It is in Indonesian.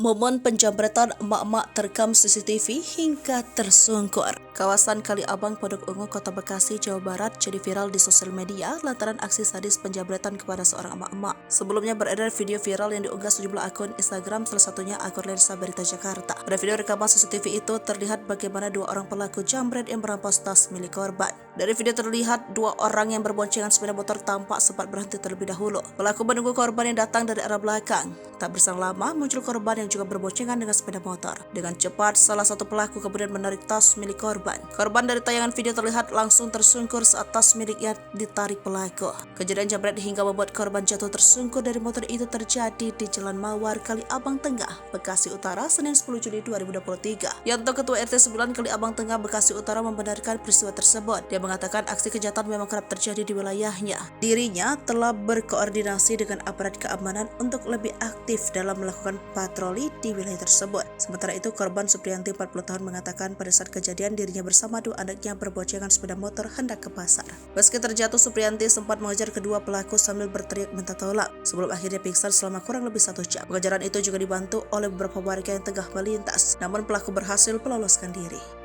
Momen penjamretan emak-emak terekam CCTV hingga tersungkur. Kawasan Kali Abang, Pondok Ungu, Kota Bekasi, Jawa Barat jadi viral di sosial media lantaran aksi sadis penjamretan kepada seorang emak-emak. Sebelumnya beredar video viral yang diunggah sejumlah akun Instagram, salah satunya akun Lensa Berita Jakarta. Pada video rekaman CCTV itu terlihat bagaimana dua orang pelaku jambret yang merampas tas milik korban. Dari video terlihat dua orang yang berboncengan sepeda motor tampak sempat berhenti terlebih dahulu. Pelaku menunggu korban yang datang dari arah belakang. Tak berselang lama muncul korban yang juga berboncengan dengan sepeda motor. Dengan cepat, salah satu pelaku kemudian menarik tas milik korban. Korban dari tayangan video terlihat langsung tersungkur saat tas miliknya ditarik pelaku. Kejadian jambret hingga membuat korban jatuh tersungkur dari motor itu terjadi di Jalan Mawar, Kali Abang Tengah, Bekasi Utara, Senin 10 Juli 2023. Yanto, Ketua RT 9 Kali Abang Tengah, Bekasi Utara, membenarkan peristiwa tersebut. Dia mengatakan aksi kejahatan memang kerap terjadi di wilayahnya. Dirinya telah berkoordinasi dengan aparat keamanan untuk lebih aktif dalam melakukan patroli di wilayah tersebut. Sementara itu, korban Supriyanti 40 tahun mengatakan pada saat kejadian dirinya bersama dua anaknya berboncengan sepeda motor hendak ke pasar. Meski terjatuh, Supriyanti sempat mengejar kedua pelaku sambil berteriak minta tolong sebelum akhirnya pingsan selama kurang lebih 1 jam. Pengejaran itu juga dibantu oleh beberapa warga yang tengah melintas, namun pelaku berhasil meloloskan diri.